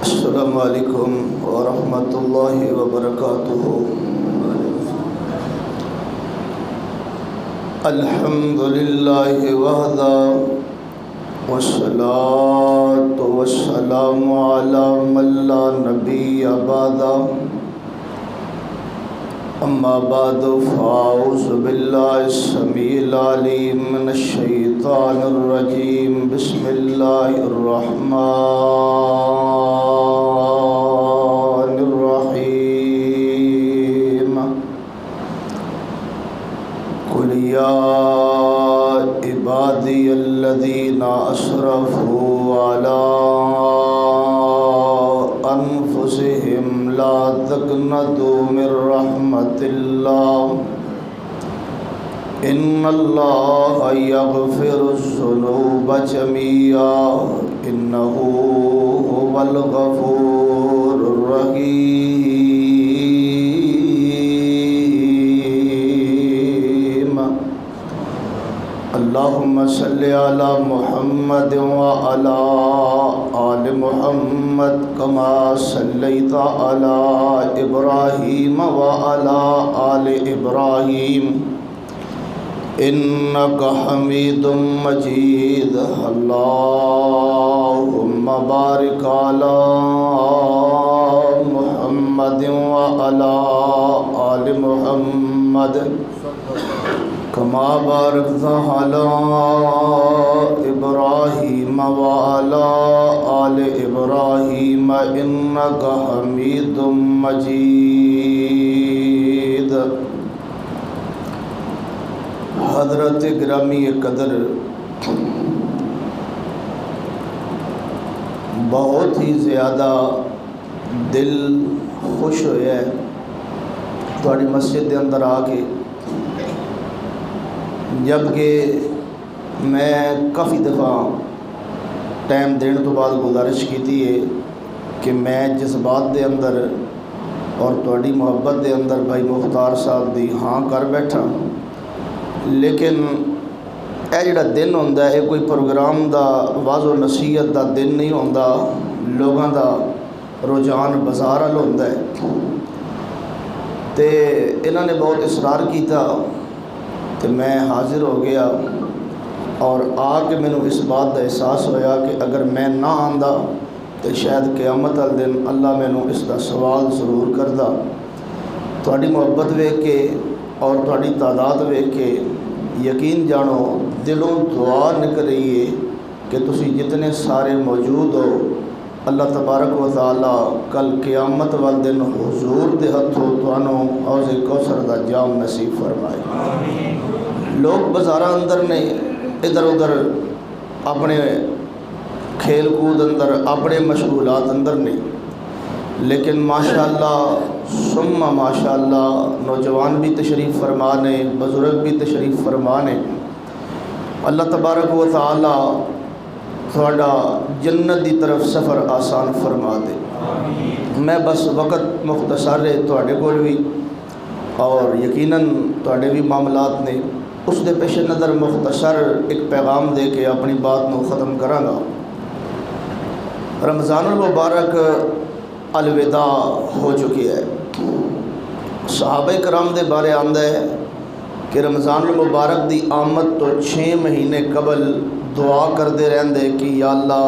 السلام علیکم ورحمۃ اللہ وبرکاتہ۔ الحمد للہ وحدہ والصلاة والسلام علی من لا نبی بعدہ، اما بعد فاعوذ باللہ السمیع العلیم من الشیطان الرجیم۔ بسم اللہ الرحمن الرحیم۔ قل یا عبادی الذین اسرفوا علی انفسہم لا تقنطوا من رحمت اللہ ان اللہ یغفر الذنوب جمیعا انہ هو الغفور الرحیم۔ اللہم صلی علی محمد وعلی آل محمد کما صلیت علی ابراہیم وعلی آل ابراہیم انک حمید مجید۔ اللہم بارک علی محمد وعلی آل محمد کما بارکت علی ابراہیم وعلی آل ابراہیم انک حمید مجید۔ حضرت گرامی قدر، بہت ہی زیادہ دل خوش ہویا ہے تھوڑی مسجد کے اندر آ کے، جبکہ میں کافی دفعہ ٹائم دین تو بعد گزارش کی ہے کہ میں جس بات دے اندر اور تھوڑی محبت دے اندر بھائی مختار صاحب دی ہاں کر بیٹھا، لیکن یہ جڑا دن ہوندا ہے کوئی پروگرام دا واض و نصیحت دا دن نہیں ہوندا، لوگاں دا رجحان بازار وال ہوندا ہے۔ تے انہاں نے بہت اصرار کیتا تے میں حاضر ہو گیا، اور آ کے مینوں اس بات دا احساس ہویا کہ اگر میں نہ آندا تو شاید قیامت والے دن اللہ مینوں اس دا سوال ضرور کردا۔ تھوڑی محبت ویکھ کے اور تھوڑی تعداد ویکھ کے یقین جانو دلوں دعا نکل رہی ہے کہ تسی جتنے سارے موجود ہو، اللہ تبارک و تعالی کل قیامت والے دن حضور دے ہتھوں تانوں حوض کوثر دا جام نصیب فرمائے۔ لوگ بازاراں اندر نے، ادھر ادھر اپنے کھیل کود اندر، اپنے مشغولات اندر نے، لیکن ماشاءاللہ ثم ماشاءاللہ نوجوان بھی تشریف فرما نے، بزرگ بھی تشریف فرما نے۔ اللہ تبارک و تعالی تھوڑا جنت دی طرف سفر آسان فرما دے۔ میں بس وقت مختصر ہے تھوڑے کول بھی، اور یقیناً تھوڑے بھی معاملات نے، اس دے پیش نظر مختصر ایک پیغام دے کے اپنی بات کو ختم کراں گا۔ رمضان المبارک الوداع ہو چکی ہے۔ صحابہ کرام دے بارے آندا ہے کہ رمضان المبارک دی آمد تو 6 مہینے قبل دعا کردے رہندے کہ یا اللہ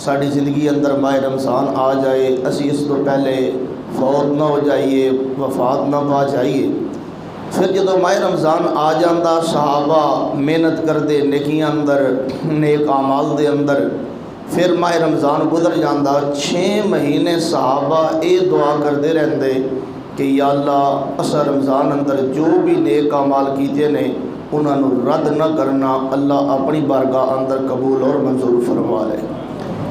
ساری زندگی اندر ماہ رمضان آ جائے، اسی اس تو پہلے فوت نہ ہو جائیے، وفات نہ پا جائیے۔ پھر جدو ماہ رمضان آ جاندہ صحابہ محنت کردے نیکیاں اندر، نیک اعمال دے اندر، پھر ماہ رمضان گزر جاندہ 6 مہینے صحابہ اے دعا کردے رہندے کہ یا اللہ اسا رمضان اندر جو بھی نیک اعمال کیتے نے انہاں نو رد نہ کرنا، اللہ اپنی بارگاہ اندر قبول اور منظور فرما لے۔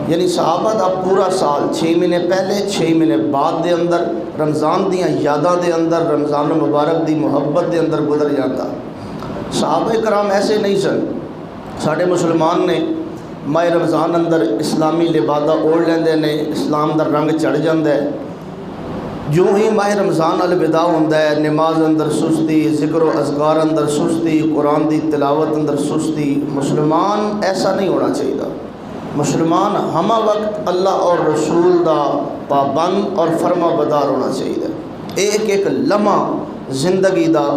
یعنی صحابہ دا پورا سال 6 مہینے پہلے 6 مہینے بعد دے اندر رمضان دیاں یاداں دے اندر، رمضان المبارک دی محبت دے اندر گزر جاتا۔ صحابہ کرام ایسے نہیں سن۔ ساڑھے مسلمان نے ماہ رمضان اندر اسلامی لبادہ اوڑھ لیندے نے، اسلام دا رنگ چڑھ جاندہ ہے۔ جو ہی ماہ رمضان الوداع ہوندہ ہے، نماز اندر سستی، ذکر و اذکار اندر سستی، قرآن دی تلاوت اندر سستی۔ مسلمان ایسا نہیں ہونا چاہیے۔ مسلمان ہمہ وقت اللہ اور رسول دا پابند اور فرما بدار ہونا چاہیے. ایک ایک لمحہ زندگی دا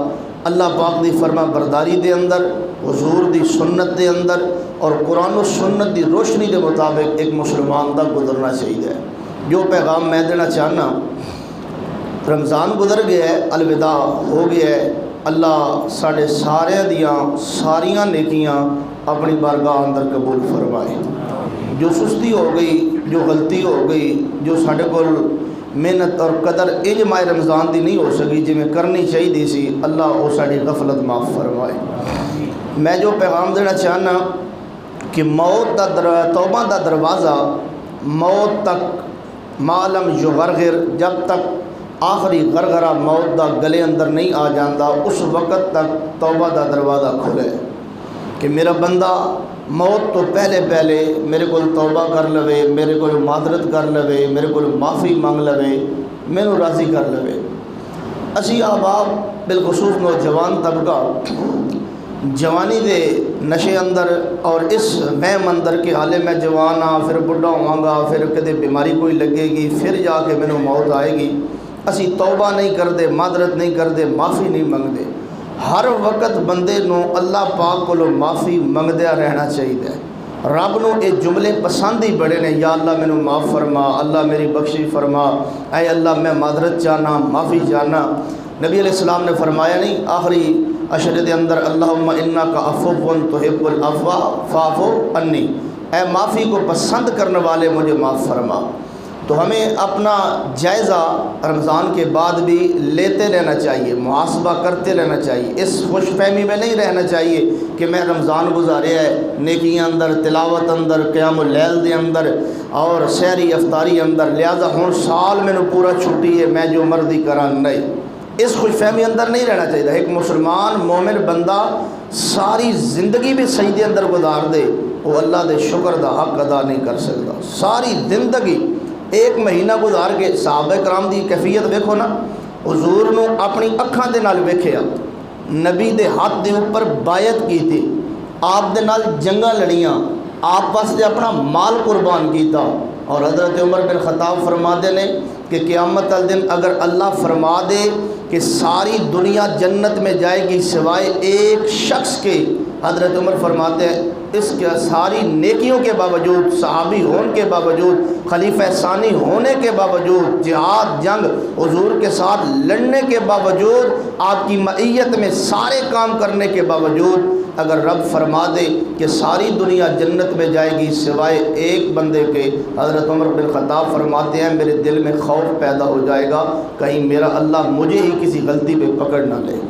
اللہ پاک دی فرما برداری دے اندر، حضور دی سنت دے اندر اور قرآن و سنت دی روشنی دے مطابق ایک مسلمان دا گزرنا چاہیے. جو پیغام میں دینا چاہنا، رمضان گزر گیا ہے، الوداع ہو گیا ہے. اللہ ساڑھے سارے دیاں ساریاں نیکیاں اپنی بارگاہ اندر قبول فرمائے. جو سستی ہو گئی، جو غلطی ہو گئی، جو ساڑھے کو محنت اور قدر انج ماہ رمضان دی نہیں ہو سکی جی میں کرنی چاہیے سی، اللہ وہ ساڑھی غفلت معاف فرمائے. میں جو پیغام دینا چاہنا کہ موت دا توبہ دا دروازہ موت تک معلوم یغرغر، جب تک آخری غرغرہ موت دا گلے اندر نہیں آ جاندہ اس وقت تک توبہ دا دروازہ کھلے کہ میرا بندہ موت تو پہلے میرے کو توبہ کر لوے، میرے کو معذرت کر لوے، میرے کو معافی مانگ لوے، میں نو راضی کر لوے. اسی احباب بالخصوص نوجوان طبقہ جوانی دے نشے اندر اور اس وہم اندر کہ حالے میں جوان ہاں، پھر بڑھا ہوں گا، پھر کدے بیماری کوئی لگے گی، پھر جا کے میں نو موت آئے گی. اسی توبہ نہیں کر دے، معذرت نہیں کر دے، معافی نہیں منگ دے. ہر وقت بندے نو اللہ پاک کو معافی منگدیا رہنا چاہیے. رب نو یہ جملے پسند ہی بڑے نے، یا اللہ مینو معاف فرما، اللہ میری بخشی فرما، اے اللہ میں معذرت چاہنا، معافی چاہنا. نبی علیہ السلام نے فرمایا نہیں آخری عشر دے اندر اللہم انک عفو تحب العفو فاعف عنی، اے معافی کو پسند کرنے والے مجھے معاف فرما. تو ہمیں اپنا جائزہ رمضان کے بعد بھی لیتے رہنا چاہیے، محاسبہ کرتے رہنا چاہیے. اس خوش فہمی میں نہیں رہنا چاہیے کہ میں رمضان گزارے ہے نیکیاں اندر، تلاوت اندر، قیام اللیل دے اندر اور سحری افطاری اندر، لہذا ہوں سال میں پورا چھٹی ہے میں جو مرضی کراں. نہیں، اس خوش فہمی اندر نہیں رہنا چاہیے. ایک مسلمان مومن بندہ ساری زندگی بھی سجدے اندر گزار دے، وہ اللہ دے شکر دا حق ادا نہیں کر سکتا. ساری زندگی ایک مہینہ گزار کے صحابہ کرام دی کیفیت ویکھو نا. حضور نو اپنی اکھاں دے نال ویکھیا، نبی دے ہاتھ دے اوپر بیعت کیتی، آپ دے نال جنگاں لڑیاں، آپ واسطے اپنا مال قربان کیتا. اور حضرت عمر بن خطاب فرماتے نے کہ قیامت الدن اگر اللہ فرما دے کہ ساری دنیا جنت میں جائے گی سوائے ایک شخص کے، حضرت عمر فرماتے ہیں اس کے ساری نیکیوں کے باوجود، صحابی ہونے کے باوجود، خلیفہ ثانی ہونے کے باوجود، جہاد جنگ حضور کے ساتھ لڑنے کے باوجود، آپ کی معیت میں سارے کام کرنے کے باوجود، اگر رب فرما دے کہ ساری دنیا جنت میں جائے گی سوائے ایک بندے کے، حضرت عمر بن خطاب فرماتے ہیں میرے دل میں خوف پیدا ہو جائے گا کہیں میرا اللہ مجھے ہی کسی غلطی پہ پکڑ نہ لے.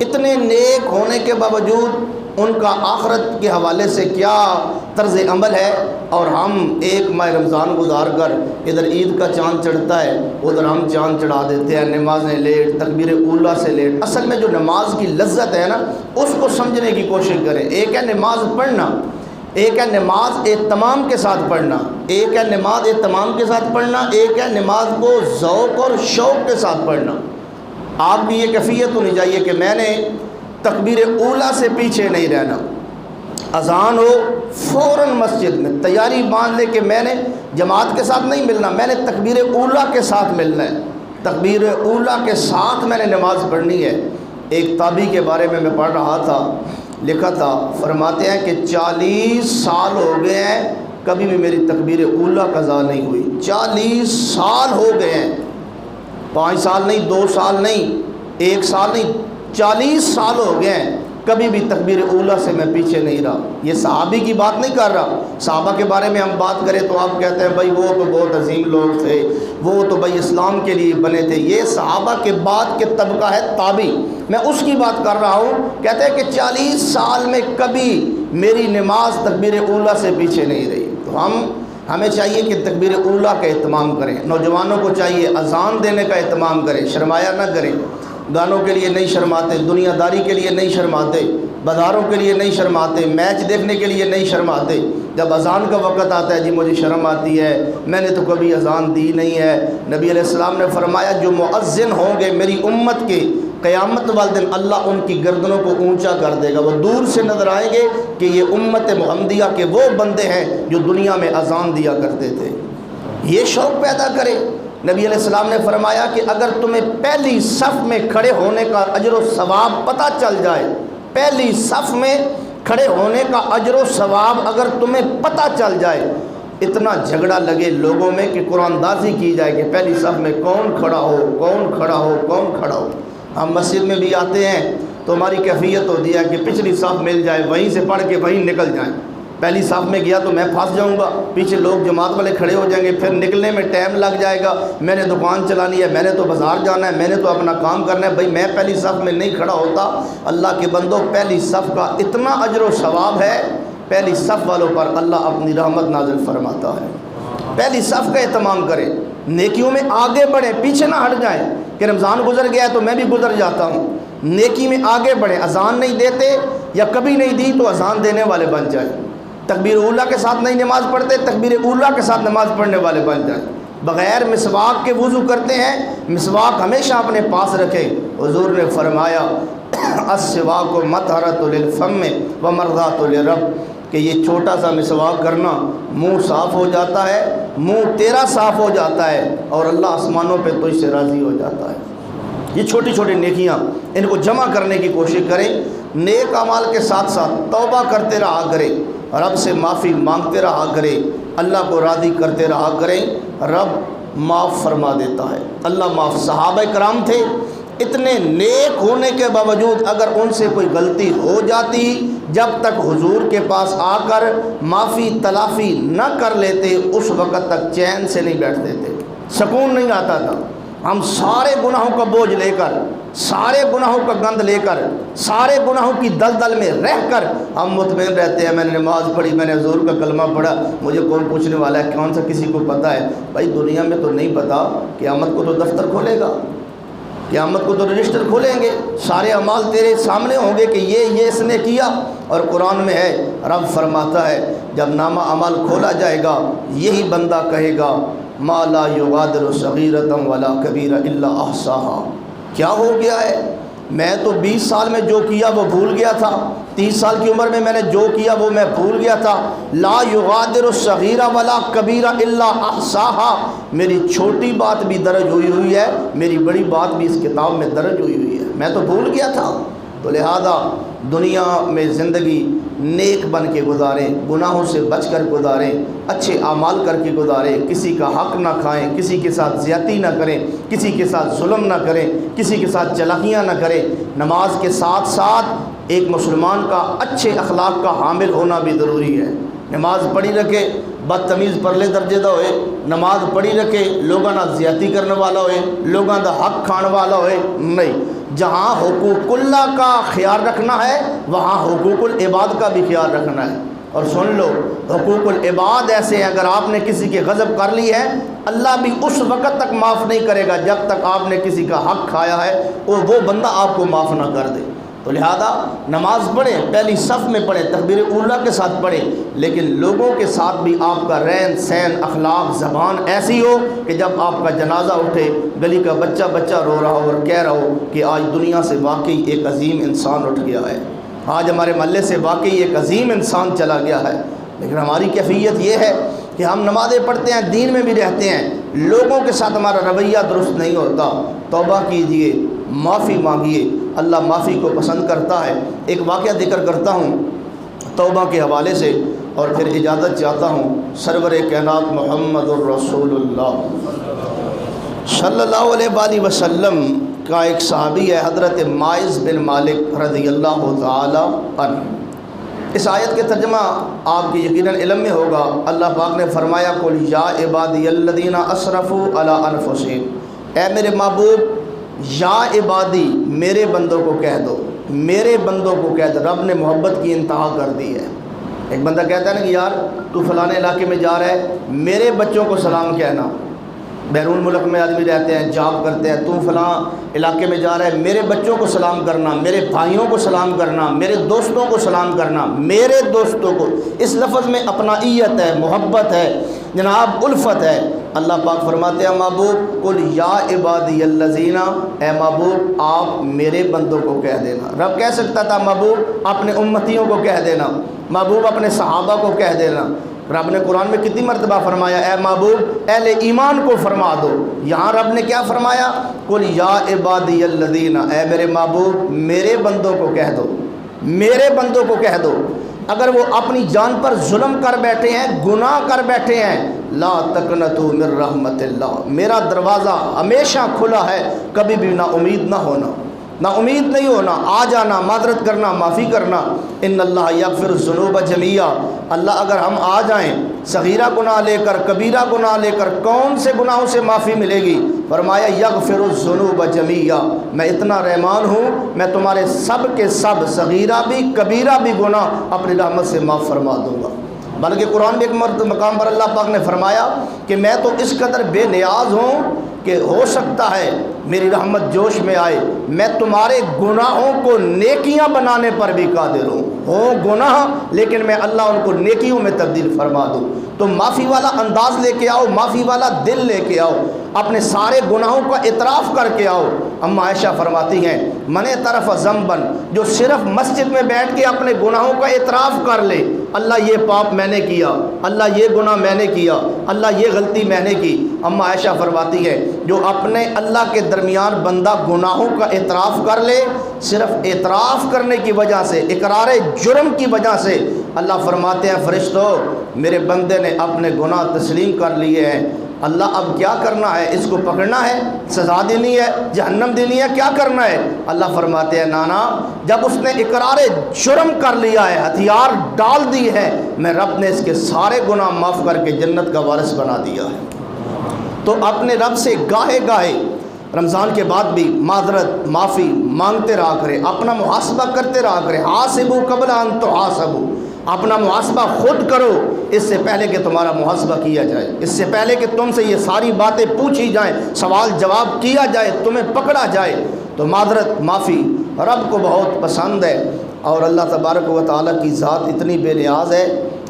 اتنے نیک ہونے کے باوجود ان کا آخرت کے حوالے سے کیا طرز عمل ہے، اور ہم ایک ماہ رمضان گزار کر ادھر عید کا چاند چڑھتا ہے ادھر ہم چاند چڑھا دیتے ہیں، نمازیں لیٹ، تکبیر اولیٰ سے لیٹ. اصل میں جو نماز کی لذت ہے نا اس کو سمجھنے کی کوشش کریں. ایک ہے نماز پڑھنا، ایک ہے نماز اہتمام کے ساتھ پڑھنا، ایک ہے نماز اہتمام کے ساتھ پڑھنا، ایک ہے نماز کو ذوق اور شوق کے ساتھ پڑھنا. آپ کی یہ کیفیت ہونی چاہیے کہ میں نے تکبیر اولیٰ سے پیچھے نہیں رہنا، اذان ہو فوراً مسجد میں تیاری باندھ لے کہ میں نے جماعت کے ساتھ نہیں ملنا، میں نے تکبیر اولیٰ کے ساتھ ملنا ہے، تکبیر اولیٰ کے ساتھ میں نے نماز پڑھنی ہے. ایک تابعی کے بارے میں پڑھ رہا تھا، لکھا تھا، فرماتے ہیں کہ 40 سال ہو گئے ہیں کبھی بھی میری تکبیر اولیٰ قضا نہیں ہوئی. 40 سال ہو گئے ہیں، 5 سال نہیں، 2 سال نہیں، 1 سال نہیں، 40 سال ہو گئے ہیں کبھی بھی تکبیر اولیٰ سے میں پیچھے نہیں رہا. یہ صحابی کی بات نہیں کر رہا. صحابہ کے بارے میں ہم بات کریں تو آپ کہتے ہیں بھائی وہ تو بہت عظیم لوگ تھے، وہ تو بھائی اسلام کے لیے بنے تھے. یہ صحابہ کے بعد کے طبقہ ہے تابعی، میں اس کی بات کر رہا ہوں. کہتے ہیں کہ 40 سال میں کبھی میری نماز تکبیر اولیٰ سے پیچھے نہیں رہی. تو ہمیں چاہیے کہ تکبیر اولیٰ کا اہتمام کریں. نوجوانوں کو چاہیے اذان دینے کا اہتمام کریں، شرمایا نہ کریں. گانوں کے لیے نہیں شرماتے، دنیا داری کے لیے نہیں شرماتے، بازاروں کے لیے نہیں شرماتے، میچ دیکھنے کے لیے نہیں شرماتے. جب اذان کا وقت آتا ہے جی مجھے شرم آتی ہے، میں نے تو کبھی اذان دی نہیں ہے. نبی علیہ السلام نے فرمایا جو مؤذن ہوں گے میری امت کے قیامت والے دن اللہ ان کی گردنوں کو اونچا کر دے گا، وہ دور سے نظر آئیں گے کہ یہ امت محمدیہ کے وہ بندے ہیں جو دنیا میں اذان دیا کرتے تھے۔ یہ شوق پیدا کرے۔ نبی علیہ السلام نے فرمایا کہ اگر تمہیں پہلی صف میں کھڑے ہونے کا اجر و ثواب پتہ چل جائے، پہلی صف میں کھڑے ہونے کا اجر و ثواب اگر تمہیں پتہ چل جائے، اتنا جھگڑا لگے لوگوں میں کہ قرآن دازی کی جائے کہ پہلی صف میں کون کھڑا ہو، کون کھڑا ہو، کون کھڑا ہو۔ ہم مسجد میں بھی آتے ہیں تو ہماری کیفیت ہوتی ہے کہ پچھلی صف مل جائے، وہیں سے پڑھ کے وہیں نکل جائیں۔ پہلی صف میں گیا تو میں پھنس جاؤں گا، پیچھے لوگ جماعت والے کھڑے ہو جائیں گے، پھر نکلنے میں ٹائم لگ جائے گا، میں نے دکان چلانی ہے، میں نے تو بازار جانا ہے، میں نے تو اپنا کام کرنا ہے، بھائی میں پہلی صف میں نہیں کھڑا ہوتا۔ اللہ کے بندوں، پہلی صف کا اتنا اجر و ثواب ہے، پہلی صف والوں پر اللہ اپنی رحمت نازل فرماتا ہے۔ پہلی صف کا اہتمام کریں، نیکیوں میں آگے بڑھیں، پیچھے نہ ہٹ جائیں کہ رمضان گزر گیا ہے تو میں بھی گزر جاتا ہوں۔ نیکی میں آگے بڑھیں، اذان نہیں دیتے یا کبھی نہیں دی تو اذان دینے والے بن جائیں۔ تکبیر اولیٰ کے ساتھ نہیں نماز پڑھتے، تکبیر اولیٰ کے ساتھ نماز پڑھنے والے بن جائیں۔ بغیر مسواک کے وضو کرتے ہیں، مسواک ہمیشہ اپنے پاس رکھیں۔ حضور نے فرمایا السواک مطہرۃ للفم ومرضاۃ للرب، کہ یہ چھوٹا سا مسواک کرنا، منہ صاف ہو جاتا ہے، منہ تیرا صاف ہو جاتا ہے اور اللہ آسمانوں پہ تجھ سے راضی ہو جاتا ہے۔ یہ چھوٹی چھوٹی نیکیاں، ان کو جمع کرنے کی کوشش کریں۔ نیک اعمال کے ساتھ ساتھ توبہ کرتے رہا کریں، رب سے معافی مانگتے رہا کریں، اللہ کو راضی کرتے رہا کریں، رب معاف فرما دیتا ہے۔ اللہ معاف۔ صحابہ کرام تھے، اتنے نیک ہونے کے باوجود اگر ان سے کوئی غلطی ہو جاتی، جب تک حضور کے پاس آ کر معافی تلافی نہ کر لیتے، اس وقت تک چین سے نہیں بیٹھتے تھے، سکون نہیں آتا تھا۔ ہم سارے گناہوں کا بوجھ لے کر، سارے گناہوں کا گند لے کر، سارے گناہوں کی دلدل میں رہ کر ہم مطمئن رہتے ہیں، میں نے نماز پڑھی، میں نے حضور کا کلمہ پڑھا، مجھے کون پوچھنے والا ہے، کون سا کسی کو پتہ ہے۔ بھائی دنیا میں تو نہیں پتہ، قیامت کو تو دفتر کھولے گا، قیامت کو تو رجسٹر کھولیں گے، سارے اعمال تیرے سامنے ہوں گے کہ یہ اس نے کیا۔ اور قرآن میں ہے، رب فرماتا ہے جب نامہ اعمال کھولا جائے گا، یہی بندہ کہے گا ما لا یغادر صغیرۃ ولا کبیرۃ الا احصاها، کیا ہو گیا ہے، میں تو 20 سال میں جو کیا وہ بھول گیا تھا، 30 سال کی عمر میں نے جو کیا وہ میں بھول گیا تھا۔ لا یغادر صغیرہ ولا کبیرہ الا احصاها، میری چھوٹی بات بھی درج ہوئی ہے، میری بڑی بات بھی اس کتاب میں درج ہوئی ہے، میں تو بھول گیا تھا۔ تو لہذا دنیا میں زندگی نیک بن کے گزاریں، گناہوں سے بچ کر گزاریں، اچھے اعمال کر کے گزاریں، کسی کا حق نہ کھائیں، کسی کے ساتھ زیادتی نہ کریں، کسی کے ساتھ ظلم نہ کریں، کسی کے ساتھ چلاکیاں نہ کریں۔ نماز کے ساتھ ساتھ ایک مسلمان کا اچھے اخلاق کا حامل ہونا بھی ضروری ہے۔ نماز پڑھی رکھے، بدتمیز پرلے درجے دا ہوئے، نماز پڑھی رکھے، لوگاں نہ زیادتی کرنے والا ہوئے، لوگاں دا حق کھان والا ہوئے، نہیں۔ جہاں حقوق اللہ کا خیال رکھنا ہے وہاں حقوق العباد کا بھی خیال رکھنا ہے۔ اور سن لو، حقوق العباد ایسے ہیں، اگر آپ نے کسی کے غضب کر لی ہے، اللہ بھی اس وقت تک معاف نہیں کرے گا جب تک آپ نے کسی کا حق کھایا ہے اور وہ بندہ آپ کو معاف نہ کر دے۔ تو لہذا نماز پڑھیں، پہلی صف میں پڑھیں، تکبیر اولیٰ کے ساتھ پڑھیں، لیکن لوگوں کے ساتھ بھی آپ کا رہن سہن اخلاق زبان ایسی ہو کہ جب آپ کا جنازہ اٹھے، گلی کا بچہ بچہ رو رہا ہو اور کہہ رہا ہو کہ آج دنیا سے واقعی ایک عظیم انسان اٹھ گیا ہے، آج ہمارے محلے سے واقعی ایک عظیم انسان چلا گیا ہے۔ لیکن ہماری کیفیت یہ ہے کہ ہم نمازیں پڑھتے ہیں، دین میں بھی رہتے ہیں، لوگوں کے ساتھ ہمارا رویہ درست نہیں ہوتا۔ توبہ کیجئے، معافی مانگیے، اللہ معافی کو پسند کرتا ہے۔ ایک واقعہ ذکر کرتا ہوں توبہ کے حوالے سے اور پھر اجازت چاہتا ہوں۔ سرور کائنات محمد الرسول اللہ صلی اللہ علیہ وآلہ وسلم کا ایک صحابی ہے، حضرت ماعز بن مالک رضی اللہ تعالی عنہ۔ اس آیت کے ترجمہ آپ کے یقیناً علم میں ہوگا۔ اللہ پاک نے فرمایا قل یا عبادی الذین اسرفوا علی انفسہم، اے میرے محبوب، یا عبادی میرے بندوں کو کہہ دو، میرے بندوں کو کہہ دو۔ رب نے محبت کی انتہا کر دی ہے۔ ایک بندہ کہتا ہے نا کہ یار تو فلانے علاقے میں جا رہا ہے، میرے بچوں کو سلام کہنا۔ بیرون ملک میں آدمی رہتے ہیں، جاب کرتے ہیں، تو فلاں علاقے میں جا رہا ہے، میرے بچوں کو سلام کرنا، میرے بھائیوں کو سلام کرنا، میرے دوستوں کو سلام کرنا، میرے دوستوں کو۔ اس لفظ میں اپنائیت ہے، محبت ہے، جناب الفت ہے۔ اللہ پاک فرماتے ہیں محبوب قل یا عبادی الذین، اے محبوب آپ میرے بندوں کو کہہ دینا۔ رب کہہ سکتا تھا محبوب اپنے امتیوں کو کہہ دینا، محبوب اپنے صحابہ کو کہہ دینا۔ رب نے قرآن میں کتنی مرتبہ فرمایا اے محبوب اہل ایمان کو فرما دو۔ یہاں رب نے کیا فرمایا؟ قل یا عبادی الذین، اے میرے محبوب میرے بندوں کو کہہ دو، میرے بندوں کو کہہ دو۔ اگر وہ اپنی جان پر ظلم کر بیٹھے ہیں، گناہ کر بیٹھے ہیں، لا تقنطوا من رحمت اللہ، میرا دروازہ ہمیشہ کھلا ہے، کبھی بھی نا امید نہ ہونا، نا امید نہیں ہونا، آ جانا، معذرت کرنا، معافی کرنا۔ ان اللہ یغفر الذنوب جميعا، اللہ اگر ہم آ جائیں صغیرہ گناہ لے کر، کبیرہ گناہ لے کر، کون سے گناہوں سے معافی ملے گی؟ فرمایا یغفر الذنوب جميعا، میں اتنا رحمان ہوں میں تمہارے سب کے سب صغیرہ بھی کبیرہ بھی گناہ اپنی رحمت سے معاف فرما دوں گا۔ بلکہ قرآن میں ایک مقام پر اللہ پاک نے فرمایا کہ میں تو اس قدر بے نیاز ہوں کہ ہو سکتا ہے میری رحمت جوش میں آئے، میں تمہارے گناہوں کو نیکیاں بنانے پر بھی قادر ہوں گناہ، لیکن میں اللہ ان کو نیکیوں میں تبدیل فرما دوں۔ تو معافی والا انداز لے کے آؤ، معافی والا دل لے کے آؤ، اپنے سارے گناہوں کا اعتراف کر کے آؤ۔ اما عائشہ فرماتی ہیں من طرف ذنبن، جو صرف مسجد میں بیٹھ کے اپنے گناہوں کا اعتراف کر لے، اللہ یہ پاپ میں نے کیا، اللہ یہ گناہ میں نے کیا، اللہ یہ غلطی میں نے کی۔ اما عائشہ فرماتی ہے جو اپنے اللہ کے درمیان بندہ گناہوں کا اعتراف کر لے، صرف اعتراف کرنے کی وجہ سے، اقرار جرم کی وجہ سے، اللہ فرماتے ہیں فرشتوں میرے بندے نے اپنے گناہ تسلیم کر لیے ہیں، اللہ اب کیا کرنا ہے؟ اس کو پکڑنا ہے، سزا دینی ہے، جہنم دینی ہے، کیا کرنا ہے؟ اللہ فرماتے ہیں نانا جب اس نے اقرار جرم کر لیا ہے، ہتھیار ڈال دی ہے، میں رب نے اس کے سارے گناہ معاف کر کے جنت کا وارث بنا دیا ہے۔ تو اپنے رب سے گاہے گاہے رمضان کے بعد بھی معذرت معافی مانگتے رہا کرے، اپنا محاسبہ کرتے رہا کرے۔ حاسبوا قبل ان تحاسبوا، اپنا محاسبہ خود کرو اس سے پہلے کہ تمہارا محاسبہ کیا جائے، اس سے پہلے کہ تم سے یہ ساری باتیں پوچھی جائیں، سوال جواب کیا جائے، تمہیں پکڑا جائے۔ تو معذرت معافی رب کو بہت پسند ہے، اور اللہ تبارک و تعالیٰ کی ذات اتنی بے نیاز ہے،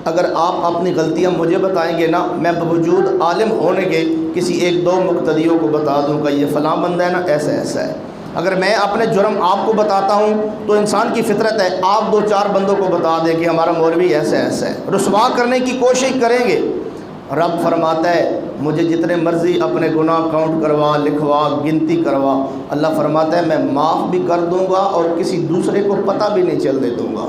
اگر آپ اپنی غلطیاں مجھے بتائیں گے نا، میں بوجود عالم ہونے کے کسی ایک دو مقتدیوں کو بتا دوں گا یہ فلاں بندہ ہے نا ایسا ایسا ہے۔ اگر میں اپنے جرم آپ کو بتاتا ہوں تو انسان کی فطرت ہے آپ دو چار بندوں کو بتا دیں کہ ہمارا مولوی ایسا ایسا ہے، رسوا کرنے کی کوشش کریں گے۔ رب فرماتا ہے مجھے جتنے مرضی اپنے گناہ کاؤنٹ کروا، لکھوا، گنتی کروا، اللہ فرماتا ہے میں معاف بھی کر دوں گا اور کسی دوسرے کو پتہ بھی نہیں چلنے دوں گا۔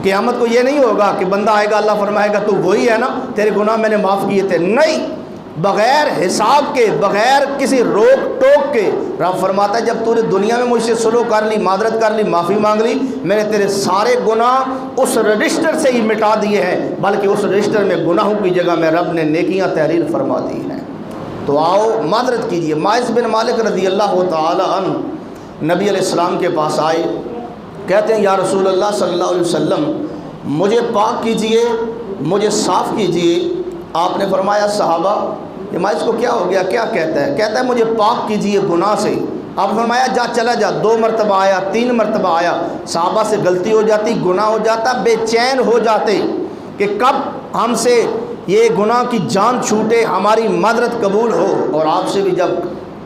قیامت کو یہ نہیں ہوگا کہ بندہ آئے گا اللہ فرمائے گا تو وہی ہے نا تیرے گناہ میں نے معاف کیے تھے، نہیں، بغیر حساب کے، بغیر کسی روک ٹوک کے رب فرماتا ہے جب تو نے دنیا میں مجھ سے سلو کر لی، معذرت کر لی، معافی مانگ لی، میں نے تیرے سارے گناہ اس رجسٹر سے ہی مٹا دیے ہیں، بلکہ اس رجسٹر میں گناہوں کی جگہ میں رب نے نیکیاں تحریر فرما دی ہیں۔ تو آؤ معذرت کیجیے۔ ماعز بن مالک رضی اللہ تعالی عنہ نبی علیہ السلام کے پاس آئے، کہتے ہیں یا رسول اللہ صلی اللہ علیہ وسلم مجھے پاک کیجئے، مجھے صاف کیجئے۔ آپ نے فرمایا صحابہ یہ ماعز کو کیا ہو گیا، کیا کہتا ہے؟ کہتا ہے مجھے پاک کیجئے گناہ سے۔ آپ نے فرمایا جا چلا جا، 2 مرتبہ آیا، 3 مرتبہ آیا، صحابہ سے غلطی ہو جاتی، گناہ ہو جاتا، بے چین ہو جاتے کہ کب ہم سے یہ گناہ کی جان چھوٹے، ہماری معذرت قبول ہو۔ اور آپ سے بھی جب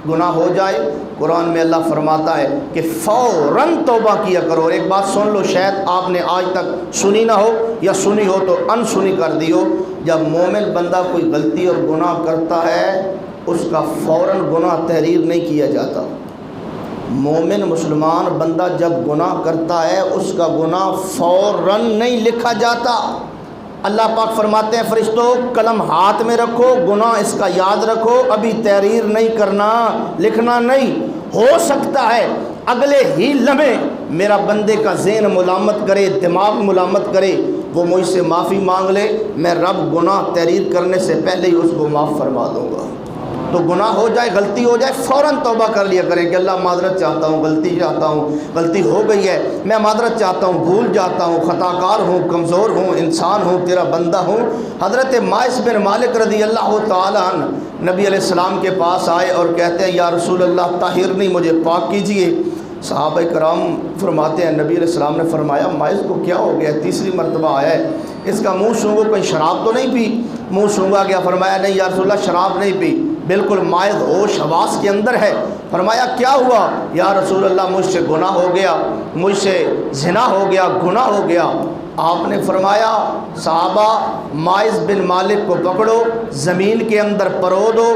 گناہ ہو جائے قرآن میں اللہ فرماتا ہے کہ فوراً توبہ کیا کرو۔ اور ایک بات سن لو، شاید آپ نے آج تک سنی نہ ہو یا سنی ہو تو ان سنی کر دی ہو، جب مومن بندہ کوئی غلطی اور گناہ کرتا ہے اس کا فوراً گناہ تحریر نہیں کیا جاتا۔ مومن مسلمان بندہ جب گناہ کرتا ہے اس کا گناہ فوراً نہیں لکھا جاتا۔ اللہ پاک فرماتے ہیں فرشتوں قلم ہاتھ میں رکھو، گناہ اس کا یاد رکھو، ابھی تحریر نہیں کرنا، لکھنا نہیں۔ ہو سکتا ہے اگلے ہی لمحے میرا بندے کا ذہن ملامت کرے، دماغ ملامت کرے، وہ مجھ سے معافی مانگ لے، میں رب گناہ تحریر کرنے سے پہلے ہی اس کو معاف فرما دوں گا۔ تو گناہ ہو جائے، غلطی ہو جائے، فوراً توبہ کر لیا کریں کہ اللہ معذرت چاہتا ہوں، غلطی چاہتا ہوں، غلطی ہو گئی ہے، میں معذرت چاہتا ہوں، بھول جاتا ہوں، خطا کار ہوں، کمزور ہوں، انسان ہوں، تیرا بندہ ہوں۔ حضرت ماعز بن مالک رضی اللہ تعالیٰ عنہ نبی علیہ السلام کے پاس آئے اور کہتے ہیں یا رسول اللہ طاہرنی، مجھے پاک کیجئے۔ صحابہ کرام فرماتے ہیں نبی علیہ السلام نے فرمایا ماعز کو کیا ہو گیا، تیسری مرتبہ آیا ہے، اس کا منہ سونگو کہیں شراب تو نہیں پی؟ منہ سونگا گیا، فرمایا نہیں یا رسول اللہ شراب نہیں پی، بالکل مائز ہوش حواس کے اندر ہے۔ فرمایا کیا ہوا؟ یا رسول اللہ مجھ سے گناہ ہو گیا، مجھ سے زنا ہو گیا، گناہ ہو گیا۔ آپ نے فرمایا صحابہ مائز بن مالک کو پکڑو، زمین کے اندر پرو دو،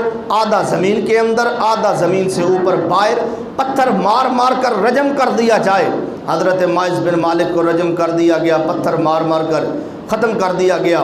آدھا زمین کے اندر آدھا زمین سے اوپر باہر، پتھر مار مار کر رجم کر دیا جائے۔ حضرت مائز بن مالک کو رجم کر دیا گیا، پتھر مار مار کر ختم کر دیا گیا۔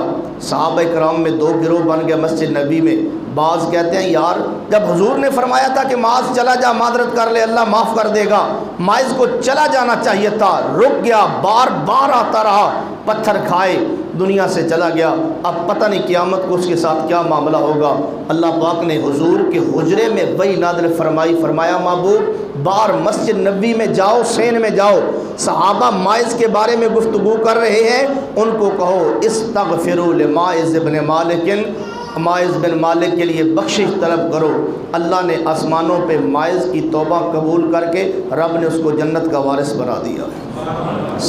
صحابہ کرام میں دو گروہ بن گئے مسجد نبی میں۔ بعض کہتے ہیں یار جب حضور نے فرمایا تھا کہ معاذ چلا جا، معذرت کر لے، اللہ معاف کر دے گا، مائز کو چلا جانا چاہیے تھا، رک گیا، بار بار آتا رہا، پتھر کھائے، دنیا سے چلا گیا۔ اب پتہ نہیں قیامت کو اس کے ساتھ کیا معاملہ ہوگا۔ اللہ پاک نے حضور کے حجرے میں وحی نازل فرمائی، فرمایا محبوب بار مسجد نبی میں جاؤ، سین میں جاؤ، صحابہ مائز کے بارے میں گفتگو کر رہے ہیں، ان کو کہو استغفروا لمائز بن مالک، مائز بن مالک کے لیے بخشش طلب کرو۔ اللہ نے آسمانوں پہ مائز کی توبہ قبول کر کے رب نے اس کو جنت کا وارث بنا دیا۔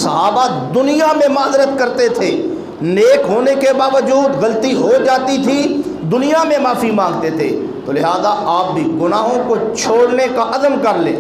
صحابہ دنیا میں معذرت کرتے تھے، نیک ہونے کے باوجود غلطی ہو جاتی تھی، دنیا میں معافی مانگتے تھے۔ تو لہذا آپ بھی گناہوں کو چھوڑنے کا عزم کر لیں۔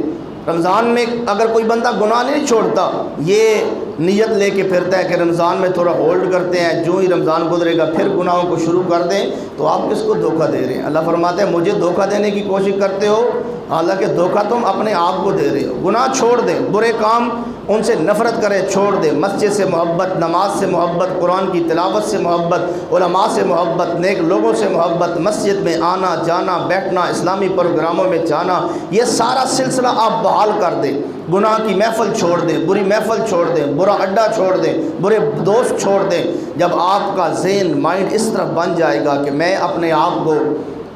رمضان میں اگر کوئی بندہ گناہ نہیں چھوڑتا، یہ نیت لے کے پھرتا ہے کہ رمضان میں تھوڑا ہولڈ کرتے ہیں، جو ہی رمضان گزرے گا پھر گناہوں کو شروع کر دیں، تو آپ کس کو دھوکہ دے رہے ہیں؟ اللہ فرماتے ہیں مجھے دھوکہ دینے کی کوشش کرتے ہو، حالانکہ دھوکہ تم اپنے آپ کو دے رہے ہو۔ گناہ چھوڑ دیں، برے کام ان سے نفرت کریں، چھوڑ دیں، مسجد سے محبت، نماز سے محبت، قرآن کی تلاوت سے محبت، علماء سے محبت، نیک لوگوں سے محبت، مسجد میں آنا جانا بیٹھنا، اسلامی پروگراموں میں جانا، یہ سارا سلسلہ آپ بحال کر دیں۔ گناہ کی محفل چھوڑ دیں، بری محفل چھوڑ دیں، برا اڈا چھوڑ دیں، برے دوست چھوڑ دیں۔ جب آپ کا ذہن مائنڈ اس طرح بن جائے گا کہ میں اپنے آپ کو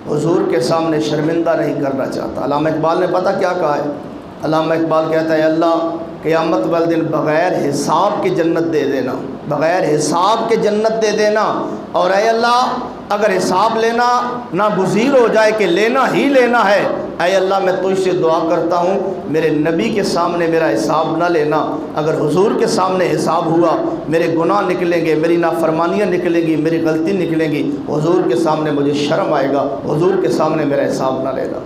حضور کے سامنے شرمندہ نہیں کرنا چاہتا۔ علامہ اقبال نے پتہ کیا کہا ہے؟ علامہ اقبال کہتا ہے اللہ قیامت والے دن بغیر حساب کے جنت دے دینا، بغیر حساب کے جنت دے دینا، اور اے اللہ اگر حساب لینا ناگزیر ہو جائے کہ لینا ہی لینا ہے، اے اللہ میں تجھ سے دعا کرتا ہوں میرے نبی کے سامنے میرا حساب نہ لینا۔ اگر حضور کے سامنے حساب ہوا، میرے گناہ نکلیں گے، میری نافرمانیاں نکلیں گی، میری غلطی نکلیں گی، حضور کے سامنے مجھے شرم آئے گا، حضور کے سامنے میرا حساب نہ لینا۔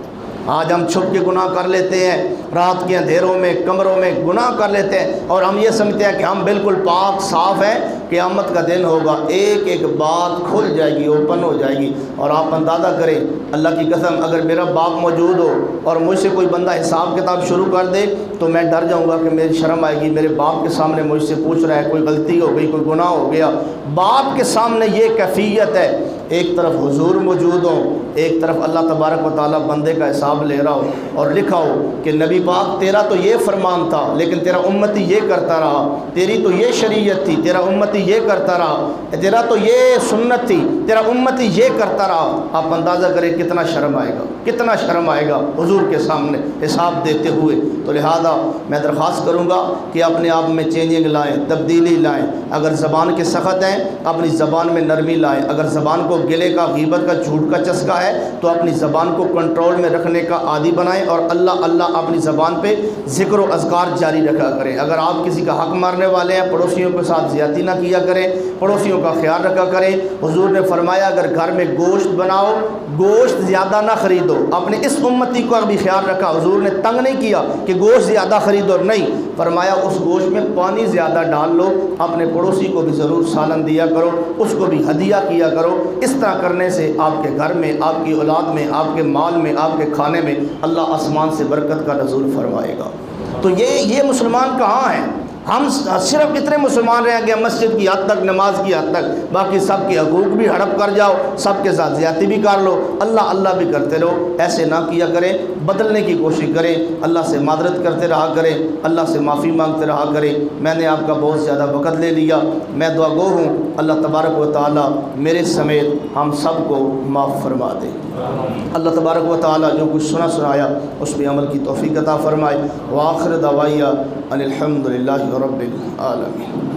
آج ہم چھپ کے گناہ کر لیتے ہیں، رات کے اندھیروں میں کمروں میں گناہ کر لیتے ہیں، اور ہم یہ سمجھتے ہیں کہ ہم بالکل پاک صاف ہیں۔ قیامت کا دن ہوگا، ایک ایک بات کھل جائے گی، اوپن ہو جائے گی، اور آپ اندازہ کریں اللہ کی قسم اگر میرا باپ موجود ہو اور مجھ سے کوئی بندہ حساب کتاب شروع کر دے تو میں ڈر جاؤں گا کہ میری شرم آئے گی، میرے باپ کے سامنے مجھ سے پوچھ رہا ہے، کوئی غلطی ہو گئی، کوئی گناہ ہو گیا۔ باپ کے سامنے یہ کیفیت ہے، ایک طرف حضور موجود ہوں، ایک طرف اللہ تبارک و تعالیٰ بندے کا حساب لے رہا ہو اور لکھا ہو کہ نبی پاک تیرا تو یہ فرمان تھا لیکن تیرا امتی یہ کرتا رہا، تیری تو یہ شریعت تھی تیرا امتی یہ کرتا رہا، تیرا تو یہ سنت تھی تیرا امتی یہ کرتا رہا۔ آپ اندازہ کریں کتنا شرم آئے گا، کتنا شرم آئے گا حضور کے سامنے حساب دیتے ہوئے۔ تو لہذا میں درخواست کروں گا کہ اپنے آپ میں چینجنگ لائیں، تبدیلی لائیں۔ اگر زبان کے سخت ہیں اپنی زبان میں نرمی لائیں، اگر زبان کو گلے کا غیبت کا جھوٹ کا چسکا ہے تو اپنی زبان کو کنٹرول میں رکھنے کا عادی بنائیں، اور اللہ اللہ اپنی زبان پہ ذکر و اذکار جاری رکھا کریں۔ اگر آپ کسی کا حق مارنے والے ہیں پڑوسیوں کے ساتھ زیادتی نہ کیا کریں، پڑوسیوں کا خیال رکھا کریں۔ حضور نے فرمایا اگر گھر میں گوشت بناؤ گوشت زیادہ نہ خریدو، اپنے اس امتی کو بھی خیال رکھا، حضور نے تنگ نہیں کیا کہ گوشت زیادہ خریدو، نہیں، فرمایا اس گوشت میں پانی زیادہ ڈال لو، اپنے پڑوسی کو بھی ضرور سالن دیا کرو، اس کو بھی ہدیہ کیا کرو۔ اس طرح کرنے سے آپ کے گھر میں، آپ کی اولاد میں، آپ کے مال میں، آپ کے کھانے میں اللہ آسمان سے برکت کا نزول فرمائے گا۔ تو یہ مسلمان کہاں ہیں؟ ہم صرف اتنے مسلمان رہیں کہ مسجد کی حد تک، نماز کی حد تک، باقی سب کے حقوق بھی ہڑپ کر جاؤ، سب کے ساتھ زیادتی بھی کر لو، اللہ اللہ بھی کرتے رہو۔ ایسے نہ کیا کریں، بدلنے کی کوشش کریں، اللہ سے معذرت کرتے رہا کریں، اللہ سے معافی مانگتے رہا کریں۔ میں نے آپ کا بہت زیادہ وقت لے لیا، میں دعا گو ہوں اللہ تبارک و تعالیٰ میرے سمیت ہم سب کو معاف فرما دے۔ اللہ تبارک و تعالیٰ جو کچھ سنایا اس پہ عمل کی توفیق عطا فرمائے۔ وآخر دعوایا ان الحمد للہ رب العالمین۔